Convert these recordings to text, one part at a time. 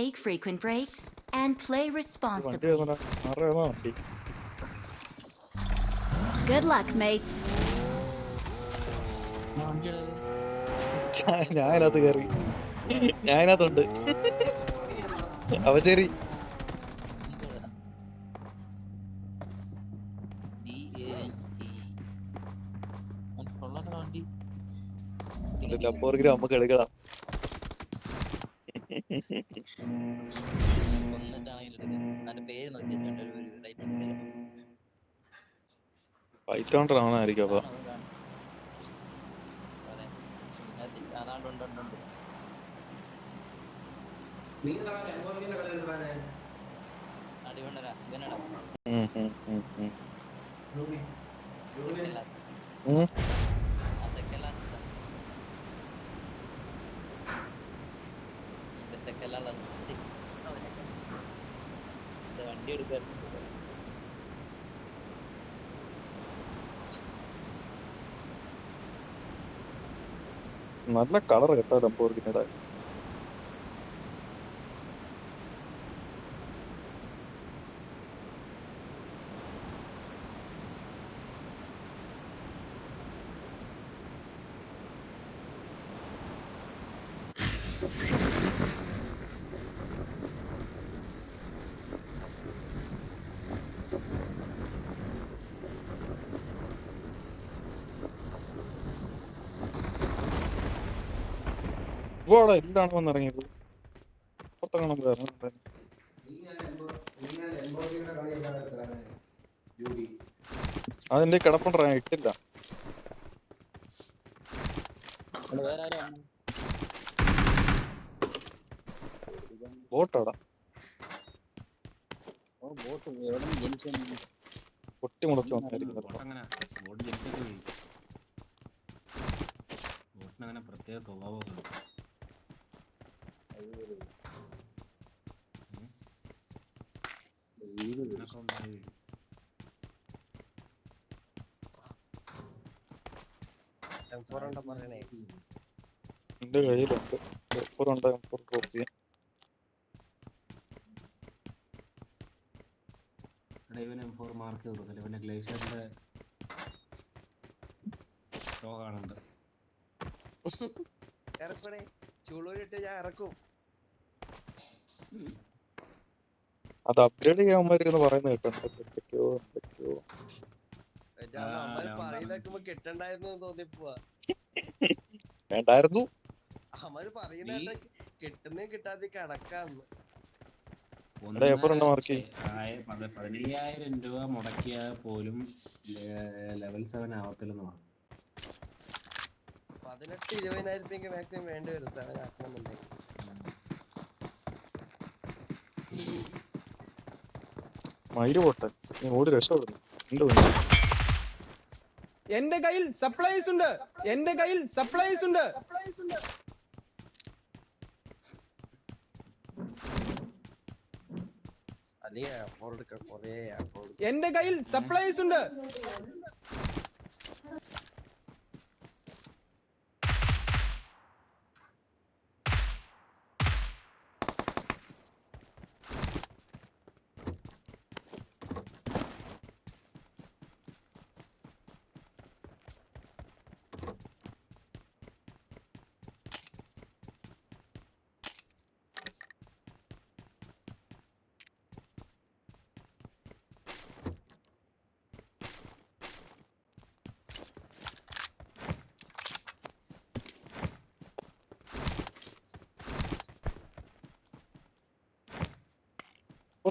Take frequent breaks and play responsibly. Good luck, mates. ഞാനകത്ത് കയറി, ഞാനകത്തുണ്ട്. അവചേരി Lamborghini നമുക്ക് എടുക്കണം. Fight counter ആവുന്നതായിരിക്കും അപ്പൊ. നല്ല കളർ കേട്ടോ ലംബോർഗിനിയുടെ. ഇവിടെ എല്ലാണ് വന്നിറങ്ങിയത്. പുറത്തെങ്ങാനും അതെന്റെ കിടപ്പുണ്ടാ, ഇട്ടില്ല. ബോട്ടാടാ പൊട്ടി മുളച്ച് വന്നായിരിക്കുന്നത്. പ്രത്യേക സ്വഭാവമൊക്കെ എന്റെ കയ്യിലുണ്ട്. ഡ്രോപ്പ് ചെയ്യാൻ. ഇവന് M4 മാർക്ക് ചെയ്ത് കൊടുക്കല്ലേ, പിന്നെ ഗ്ലേഷ്യറിന്റെ ഷോ കാണുന്നുണ്ട്. അത് അപ്ഗ്രേഡ് ചെയ്യാൻ പറയുന്നത് കേട്ടോ. എന്തൊക്കെയോ വേണ്ടായിരുന്നു. 15,000 രൂപ മുടക്കിയാൽ പോലും ലെവൽ 7 ആവത്തില്ലെന്ന് പറഞ്ഞു. 18-20,000 മാക്സിമം വേണ്ടി വരും 7 ആക്കണമെന്നുണ്ടെങ്കിൽ. മയില് പോട്ടെ, ഓടി രക്ഷപ്പെടുന്നു. എന്റെ കയ്യിൽ സപ്ലൈസ് ഉണ്ട്. എന്റെ കയ്യിൽ സപ്ലൈസ് ഉണ്ട്.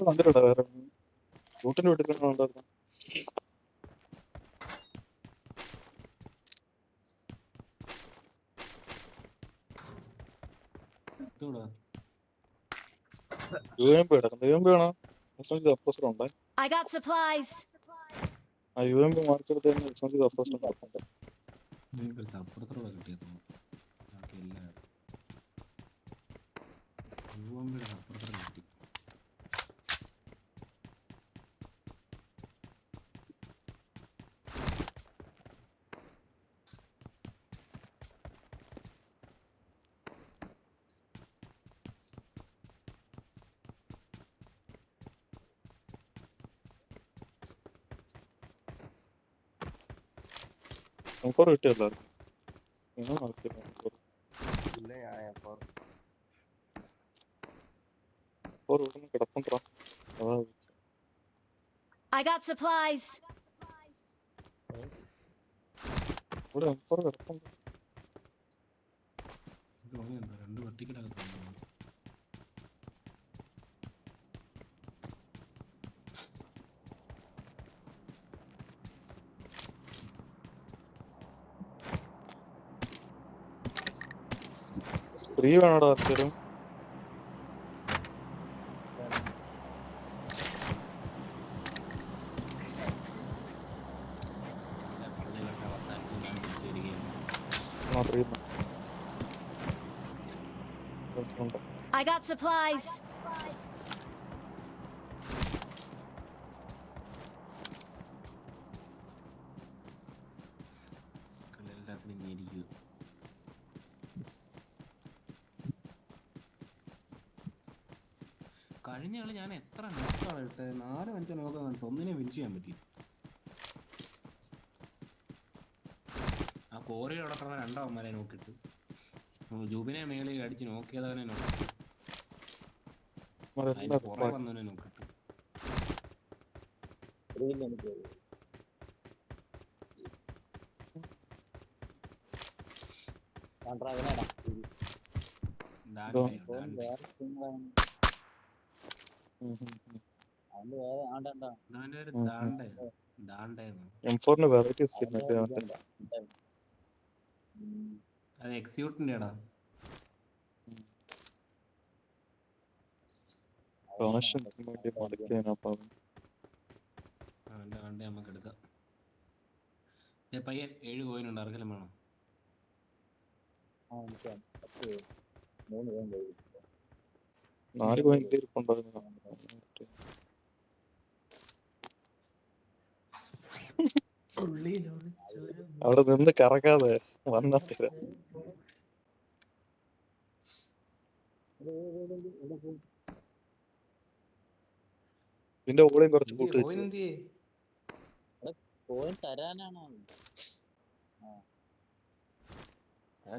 വന്നിട്ടുണ്ടോ വേറെ റൂട്ടിന് വിട്ടിട്ടുണ്ടായിരുന്നു. UMP കിടക്കുന്നു. UMP വേണോ? സപ്പോസർ ഉണ്ട്. ആ UMP മാർക്കെടുത്ത് സപ്പോസർ നടക്കുന്നുണ്ട്. അപ്പുറത്തോടെ കിട്ടിയത് അപ്പുറത്തോടെ കിട്ടി. M4 കിട്ടിയ എല്ലാവർക്കും. ഞാൻ നോക്കിയില്ല M4. ഇല്ല ഞാൻ എപ്പോ M4 ഇവിടെ കിടപ്പുണ്ടാ. അതാ ചോദിച്ചത്. I got supplies. ഇവിടെ M4 കിടപ്പുണ്ട്. ഇത് തോന്നിയുണ്ടോ 2 വെട്ടിക്കിടക്കുന്നു. ഫ്രീ വേണോടാ ആർക്കെങ്കിലും? ആ ഫ്രീ ഉണ്ട്. I got supplies. എല്ലാത്തിനും ഞെരിക്കുക. കഴിഞ്ഞ കളി ഞാൻ എത്ര നോക്കാണ് ഇട്ട് 4-5 നോക്കാൻ കണ്ടിട്ട് ഒന്നിനെ വിൻ ചെയ്യാൻ പറ്റി. ആ കോറിയിൽ അവിടെ കിടന്ന 2 അവന്മാരെ നോക്കിട്ട് ജൂബിനെ മേളിൽ അടിച്ച് നോക്കിയതവനെ നോക്കിട്ട് അതിന്റെ പുറകെ വന്നവനെ നോക്കിട്ട് M4 വെറൈറ്റി സ്കിൻ അല്ലേ അവന്റെ? അത് എക്സിക്യൂട്ടിന്റെ ആടാ. കാശും വേണ്ടി മടക്കിയാനാ പാവം. അവന്റെ കണ്ടേ നമുക്ക് എടുക്കാം. പയ്യൻ 7 കോയിനുണ്ട്. ആർക്കെല്ലാം വേണം? 4 കോയിൻ ഇരിപ്പുണ്ടായിരുന്നു. അവിടെ നിന്ന് കറക്കാതെ വന്നിട്ടില്ല. ഇതിന്റെ ഓളയും കുറച്ച് കൂട്ടി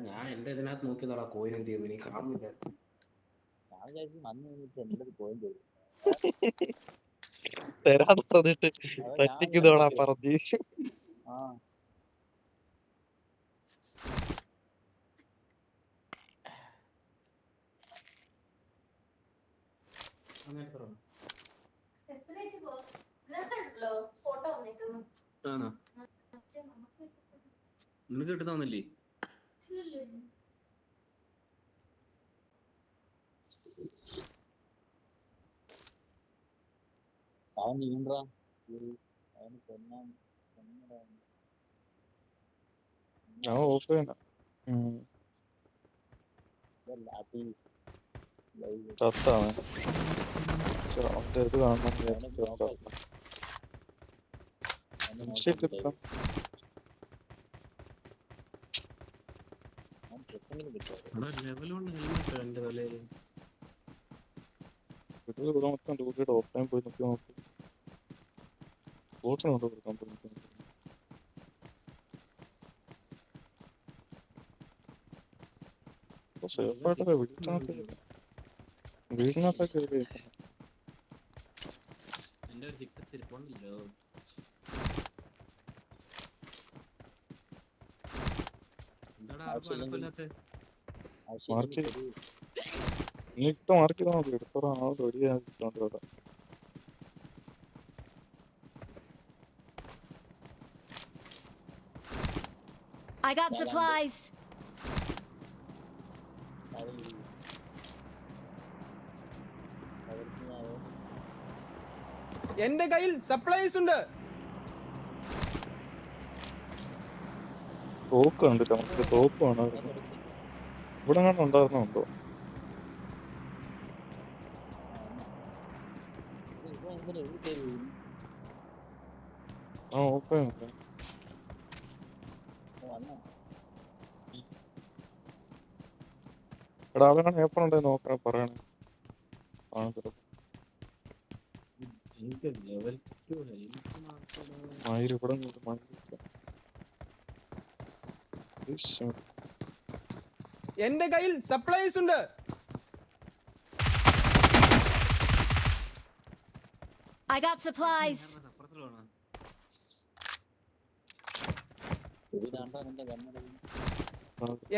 ഞാൻ എന്റെ ഇതിനകത്ത് നോക്കിയതാടാ കോയിൻ എന്ത് ചെയ്തു. എനിക്ക് കാണുന്നില്ല. തരാന്ന് പറഞ്ഞിട്ട് പറ്റിക്കുന്നോടാ പറഞ്ഞു. ആണോ നിനക്ക് കിട്ടുന്നില്ലേ? ഞാൻ ഓഫ് ചെയ്യണ ചത്താണ്. അവന്റെ ഇത് കാണണം മൊത്തം ഡ്യൂട്ടിയുടെ ഓഫ്ലൈൻ പോയി നോക്കി നോക്കി ബോട്ടിനുണ്ടോ കൊടുക്കാൻ പോയി നോക്കി. സേഫായിട്ടൊക്കെ വീടിനകത്തൊക്കെ എന്റെ ഒരു ടിക്കറ്റ് ഇരിപ്പുണ്ടല്ലോ. മാർക്ക് ഇപ്പൊ മാർക്ക് ചെയ്താൽ മതി. എടുത്തോളാം. ആൾ റെഡി ആയിട്ടുണ്ട് ഇവിടെ. I got supplies. എന്റെ കയ്യിൽ സപ്ലൈസ് ഉണ്ട്. തോക്ക് കണ്ടില്ല. നമുക്ക് തോക്ക് വേണം. ഇവിടെ എങ്ങനെ ഉണ്ടായിരുന്നുണ്ടോ? ആ ഓപ്പൺ എടാ അവനാണ് ഏപ്പൺ ഉണ്ടെന്ന് നോക്കാൻ പറയണേ. മയില് ഇവിടെ എന്റെ കയ്യിൽ സപ്ലൈസ് ഉണ്ട്. I got supplies. അപ്പുറത്തിൽ വേണം.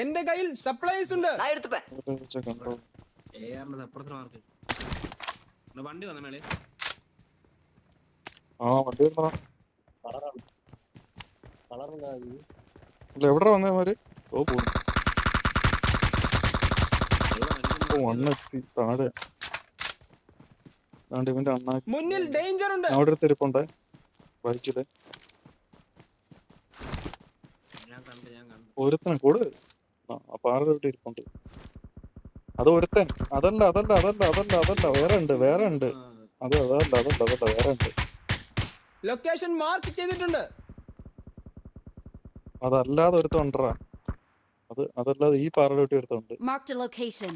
എന്റെ കയ്യിൽ സപ്ലൈസ് ഉണ്ട്. AR-ന്റെ അപ്പുറത്തിൽ മാർക്ക്. വണ്ടി വന്ന മേലെ വണ്ടി വരുന്നതാ. എവിടെ വന്നേമാര്? പോകുന്നു. താഴെ ഇവന്റെ അണ്ണാക്കി മുന്നിൽ ഡേഞ്ചർ ഉണ്ട്. അവിടെ ഒരു തിരിപ്പുണ്ട് ബൈക്കില്. ഞാൻ കണ്ടു. ഒരുത്തൻ കൂടുതൽ പാറ ഇരിപ്പുണ്ട്. അത് ഒരുത്തൻ. അതല്ല വേറെ ഉണ്ട്. വേറെ ഉണ്ട്. ലൊക്കേഷൻ മാർക്ക് ചെയ്തിട്ടുണ്ട്. അതല്ലാതെ ഒരുത്തൻ ഉണ്ടറാ. അതല്ലാതെ ഈ പാറയുടെ ഒരുത്തുണ്ട്. Marked a location.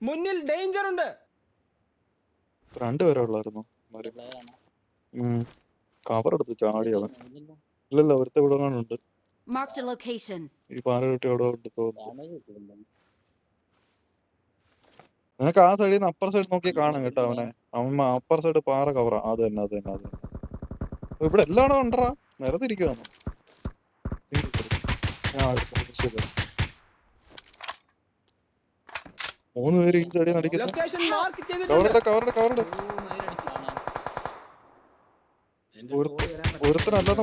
മുന്നിൽ ഡേഞ്ചർ ഉണ്ട്. രണ്ടുപേരെ ഉള്ളായിരുന്നു. കവർ എടുത്ത് ചാടിയവൻ. ഇല്ലല്ല, ഒരുത്ത വിടങ്ങാനുണ്ട്. Marked a location. ഈ പാറകെട്ടി എവിടെ ഉണ്ട് തോന്നുന്നു. നിനക്ക് ആ സൈഡിൽ നിന്ന് അപ്പർ സൈഡ് നോക്കി കാണാം കേട്ടോ അവനെ. അവൻ അപ്പർ സൈഡ് പാറ കവറാ. അത് തന്നെ. ഇവിടെ എല്ലായിടും ഉണ്ടറാ. നിരത്തിരിക്കുവാണ്. മൂന്ന് പേര് ഈ സൈഡിൽ അടിക്കുന്നു. ലൊക്കേഷൻ മാർക്ക് ചെയ്തിട്ടുണ്ട്. കവറുടെ ഒരുത്തനല്ലെന്ന്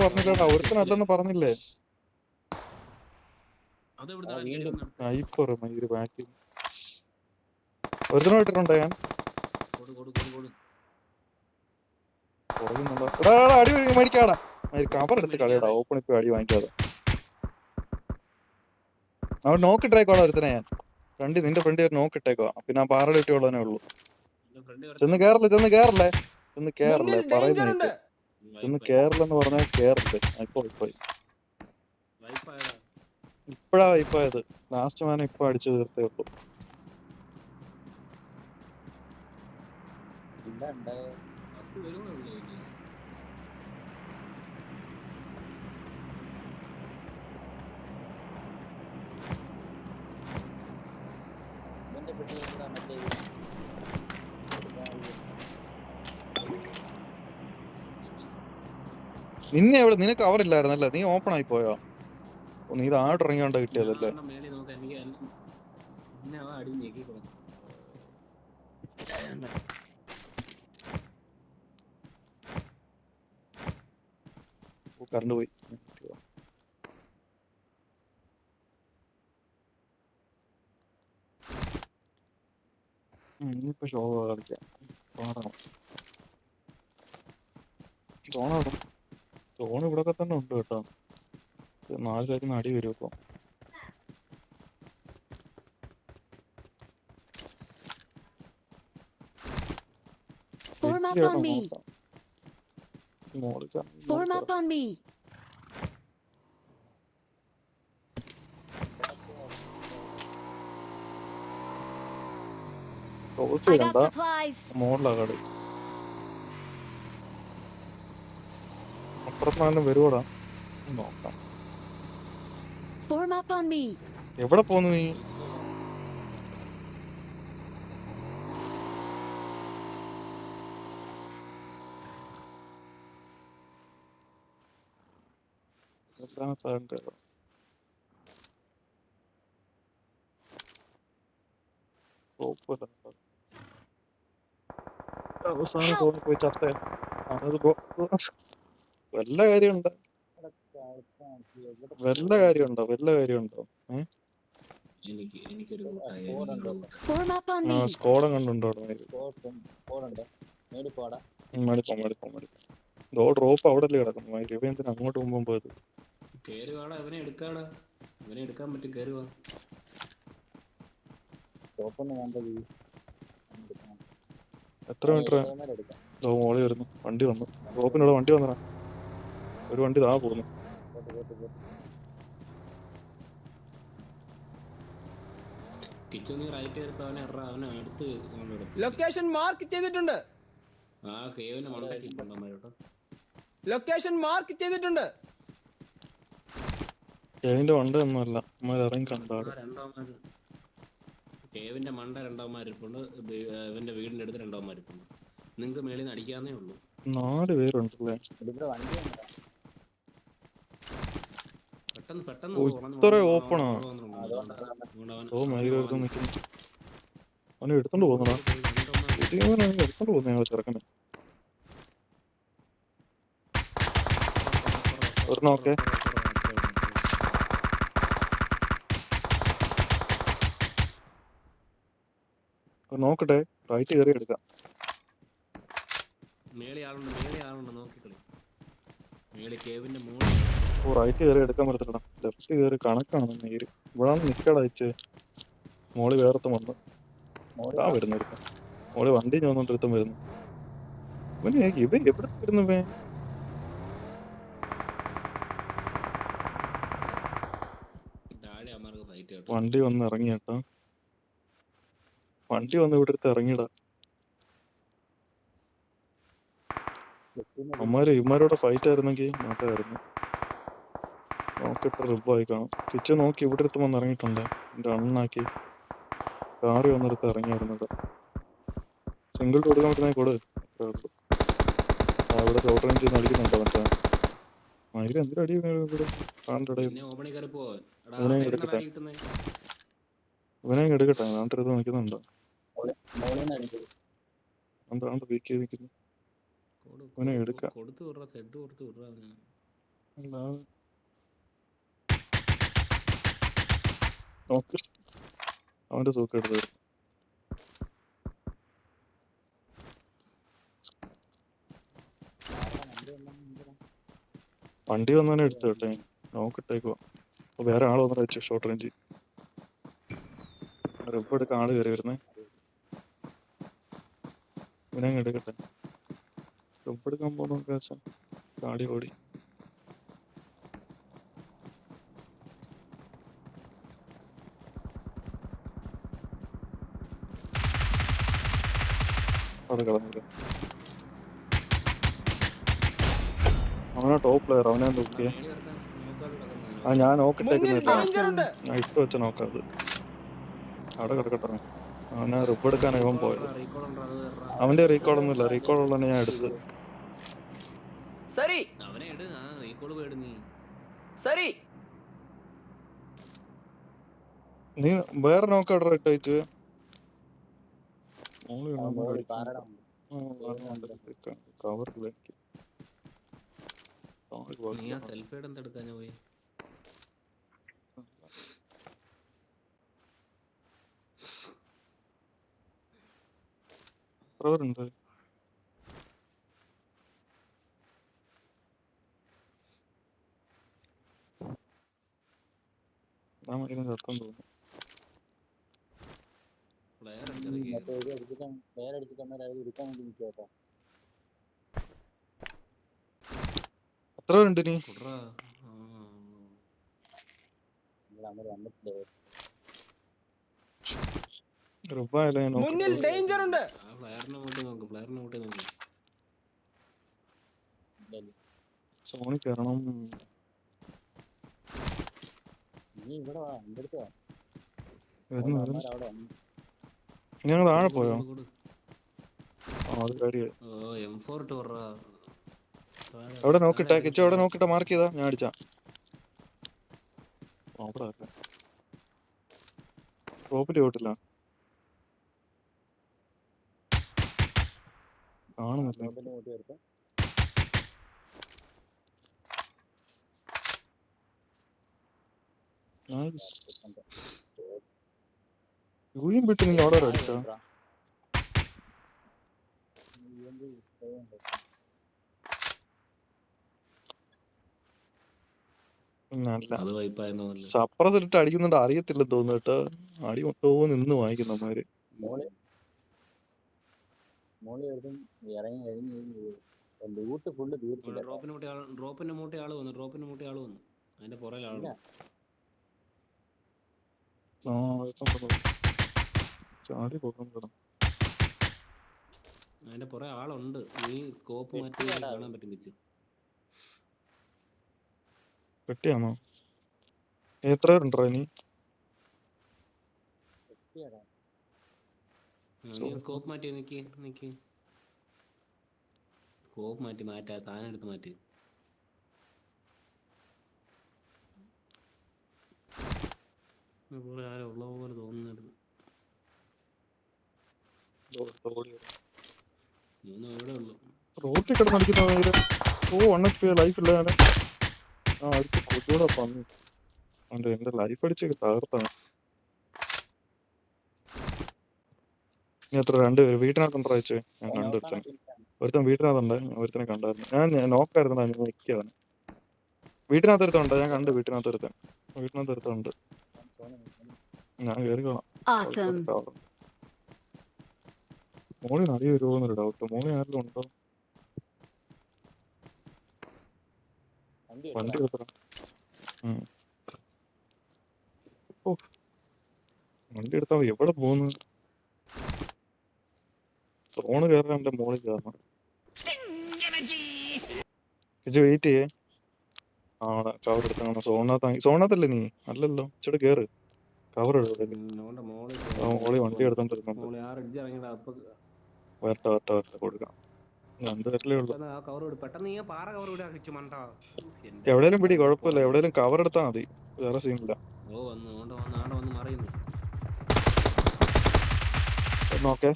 പറഞ്ഞില്ലേ? ബാക്കി ഒരുത്തനം ഇട്ടിട്ടുണ്ടോ ഞാൻ? അടി മേടിക്കാടാ. കവർ എടുത്ത് കളിയടാ. ഓപ്പൺ ഇപ്പൊ അടി വാങ്ങിക്കാതെ. അവൻ നോക്കിട്ടേക്കോളാം ഒരുത്തനെ. ഞാൻ നിന്റെ ഫ്രണ്ട് നോക്കിട്ടേക്കോ. പിന്നെ ആ പാറയുടെ ഇട്ടുള്ളതേ ഉള്ളൂ. ചെന്ന് കേറല്ലേ പറയുന്നേക്ക്. ചെന്ന് കേരളെന്ന് പറഞ്ഞാൽ കേറല്ലേ. ഇപ്പഴാ വൈപ്പായത്. ലാസ്റ്റ് മാനം ഇപ്പൊ അടിച്ചു തീർത്തേ ഉള്ളൂ. നിനക്ക് കവറില്ലായിരുന്നല്ലേ? നീ ഓപ്പൺ ആയി പോയോ? നീ ഇത് ആട് ഇറങ്ങിയോണ്ട് കിട്ടിയതല്ലേ? കറണ്ട് പോയി. ഇനിയിപ്പോ ഷോ കളിക്കാം. സോൺ ഇവിടൊക്കെ തന്നെ ഉണ്ട് കേട്ടോ. 4 സൈഡിൽ അടി വരും ഇപ്പൊ. Form up on me. Form up on me. I got supplies. മോളിലാ കളി. അപ്പുറത്തെല്ലാം വരുവോടാ. നോക്കാം. Form up on me. എവിടെ പോന്നു നീ? അവസാനം തോന്നിപ്പോയി ചത്തേ. വല്ല കാര്യമുണ്ടോ? സ്കോഡം കണ്ടുണ്ടോ? ഡ്രോപ്പ് അവിടെ അല്ലേ കിടക്കുന്നു. രവീന്ദ്രൻ അങ്ങോട്ട് മുമ്പ് പോയത്. എത്ര മീറ്റർ? മോളി വരുന്നു. വണ്ടി വന്നു. ഡ്രോപ്പിനോട് വണ്ടി വന്നടാ. ഒരു വണ്ടി താ പോകുന്നു. ലൊക്കേഷൻ മാർക്ക് ചെയ്തിട്ടുണ്ട്. ലൊക്കേഷൻ മാർക്ക് ചെയ്തിട്ടുണ്ട്. അതിന്റെ വണ്ടൊന്നുമല്ല, അമ്മ ഇറങ്ങി കണ്ടാട്. രണ്ടാമത് കേവിന്റെ മണ്ട രണ്ടാമരിപ്പുണ്ട്, ഇവന്റെ വീടിന്റെ അടുത്ത് രണ്ടാമരിപ്പുണ്ട്. നിങ്ങക്ക് മേളിൽ നിന്ന് അടിക്കാന്നേ ഉള്ളൂ. 4 പേരുണ്ടല്ലേ? പെട്ടെന്ന് ഓ, ഇത്ര ഓപ്പണാ? ഓ മയിലെടുത്ത് നിൽക്കുന്നു. അവനെ എടുത്തോണ്ട് പോകുന്നടാ, എടുത്തോണ്ട് പോകുന്ന ഞങ്ങൾ ചെറുക്കനെ. ഒരെണ്ണമൊക്കെ നോക്കട്ടെ, റൈറ്റ് കയറി എടുക്കാം. മേളി ആളുണ്ട് നോക്കിക്കളി. മേളി കേവിന്റെ മൂന്ന്. ഓ റൈറ്റ് കയറി എടുക്കാൻ പറ്റത്തില്ലടാ, ലെഫ്റ്റ് കയറി കണക്കാണ് നേര്. ഇവിടാണ് നിക്കടാ അയച്ച്. മോളി വേറത്തും വന്നു വരുന്നെടുത്ത മോളി വണ്ടി ചോന്നോണ്ടിരുത്തും വരുന്നു. ഇവ എവിടെ വരുന്നു? വണ്ടി വന്ന് ഇറങ്ങിയേട്ടാ, വണ്ടി വന്ന് ഇവിടെ അടുത്ത് ഇറങ്ങിയടാ. ഇവന്മാരോടെ ഫൈറ്റ് ആയിരുന്നെങ്കിൽ നല്ലതായിരുന്നു. നോക്കിട്ട് റിബായി കാണും. കിച്ച് നോക്കി ഇവിടെ അടുത്ത് വന്ന് ഇറങ്ങിയിട്ടുണ്ട്. എന്റെ അണ്ണാക്കി കാറി വന്നെടുത്ത് ഇറങ്ങിയായിരുന്നത്. സിംഗിൾ കൊടുക്കാൻ പറ്റുന്ന കൊടു. അവിടെ ഷോർട്ട് റേഞ്ച് അടിക്കുന്നുണ്ടോ മറ്റേ മയില്? എന്തൊരു അടി ഇവിടെ കാണണ്ടേ? ഇവനെ എടുക്കട്ടെ, നാട്ടിലെടുത്ത് നിൽക്കുന്നുണ്ടോ? എന്താണ് വീക്ക് ചെയ്ത് നിൽക്കുന്നത്? ഇവനെ എടുക്കാം. നോക്ക്, അവന്റെ സൂക്ക് എടുത്തത്. വണ്ടി വന്നവനെ എടുത്തു കേട്ടെ, നോക്കിട്ടേക്കുവാ. വേറെ ആള് വന്നിട്ട് വെച്ചു ഷോർട്ട് റേഞ്ച്. റിപ്പ് എടുക്കാൻ ആള് കയറി വരുന്നേ. ഇവനെ എടുക്കട്ടെ. റിപ്പ് എടുക്കാൻ പോകുന്ന ചാടി ഓടി. അവിടെ കളഞ്ഞില്ല. അവനാ ടോപ്പ് പ്ലെയർ, അവനെ നോക്കിയേ. ഞാൻ നോക്കിട്ടേക്കുന്നില്ല, ഞാൻ ഇട്ട് വെച്ച നോക്കാത്. അവിടെ കിടക്കട്ടെ. അവനെ റിപ്പ് എടുക്കാനാണ് ഇവൻ പോയത്. അവന്റെ റീകോൾ ഒന്നുമില്ല, റീകോൾ ഉള്ളവനെ ഞാൻ എടുത്ത്. നീ വേറെ നോക്കാടെ ഇട്ട് വെച്ച്. കവറിലേക്ക് ഉണ്ട്. ചത്തം തോന്നുന്നു. എത്ര ഉണ്ട് നീ? മുന്നിൽ ഡേഞ്ചർ ഉണ്ട്. സോണി കയറണം. ഞങ്ങൾ താഴെ പോയോ? അത് കാര്യമായി. എവിടെ നോക്കിട്ടെ കിച്ചോ, എവിടെ നോക്കിട്ടെ മാർക്ക് ചെയ്താ ഞാൻ അടിച്ചാ. അവിടെ ടോപ്പില് പോയിട്ടില്ല, കാണുന്നില്ല. യൂയും വിട്ട് നീ അവിടെ അടിച്ചോ? സപ്രസ് ഇട്ട് അടിക്കുന്നുണ്ട്, അറിയത്തില്ല തോന്നുന്നു കേട്ടോ. അടി മൊത്തവും നിന്ന് വാങ്ങിക്കും നമ്മര്. ഡ്രോപ്പിന്റെ മൂട്ടി ആള് വന്നു. അതിന്റെ പുറകിൽ ആള് ചാടി പോകുന്നു. അതിന്റെ പുറകെ ആളുണ്ട്. നീ സ്കോപ്പ് മാറ്റി കാണാൻ പറ്റും. വെച്ച് പെട്ടിയാണോ? എത്ര പേരുണ്ടോ ഇനി? സ്കോപ്പ് മാറ്റി നിക്ക് സ്കോപ്പ് മാറ്റാ താനെടുത്ത് മാറ്റി. അതുപോലെ ആരോ ഉള്ള പോലെ തോന്നുന്നു. എവിടെ ഉള്ളു റോട്ടിൽ കിടന്നടിക്കുന്ന ലൈഫ് ഇല്ല. ഞാൻ അടുത്ത് കൊതുകൂടെ പന്നി എന്റെ ലൈഫ് അടിച്ച് തകർത്താണ്. ഇനി എത്ര 2 പേര് വീട്ടിനകത്തുണ്ടോ വെച്ച്? ഞാൻ കണ്ടു ഒരുത്തൻ വീട്ടിനകത്തുണ്ട്. ഒരുത്തനെ കണ്ടായിരുന്നു. ഞാൻ നോക്കായിരുന്നു. ഞാൻ നിൽക്കുകയാണ്. വീട്ടിനകത്ത് ഒരുത്തുണ്ട്. ഞാൻ കണ്ടു വീട്ടിനകത്ത് ഒരുത്തുണ്ട്. ഞാൻ കയറിക്കോളാം. Awesome. മോളി നടി വരുമോന്നൊരു ഡൗട്ട്. മോളി ആരെങ്കിലും ഉണ്ടോ? വണ്ടി എടുത്തറ. ഓ വണ്ടി എടുത്താ എവിടെ പോകുന്നു? സോണ് കയറാൻ എന്റെ മോളിൽ കയറണം. വെയിറ്റ് ചെയ്യേ. അവിടെ കവർ എടുത്ത സോണത്തല്ലേ നീ? അല്ലല്ലോ. ഇച്ചിട്ട് കേറ്. കവർ എടുത്തല്ലേ മോളി വണ്ടി എടുത്തോണ്ടിരുന്നുണ്ട്. വരട്ടെ കൊടുക്കാം. 2 പേരല്ലേ ഉള്ളു. എവിടെയും പിടി, കുഴപ്പമില്ല. എവിടെയും കവർ എടുത്താ മതി. വേറെ സീനില്ല. നോക്കേ.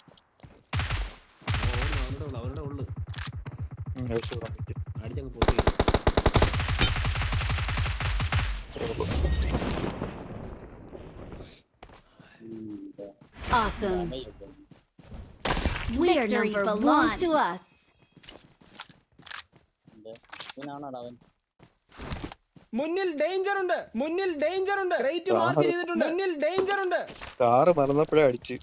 Awesome. Victory belongs to us. മുന്നിൽ ഡേഞ്ചർ ഉണ്ട്. റേറ്റ് മാർക്ക് ചെയ്തിട്ടുണ്ട്. മുന്നിൽ ഡേഞ്ചർ ഉണ്ട്. കാറ് മറന്നപ്പോഴേ അടിച്ച്.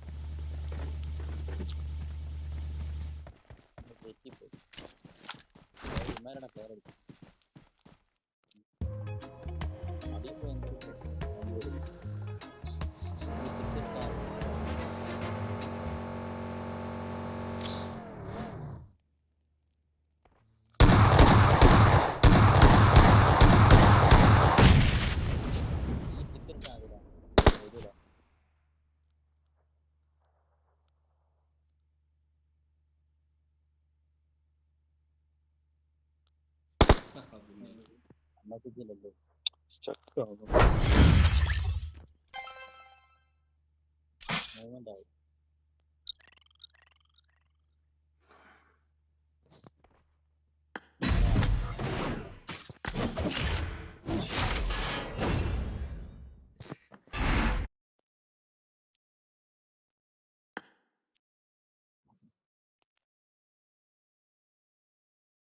സ്റ്റക്ക് ആവുന്നു.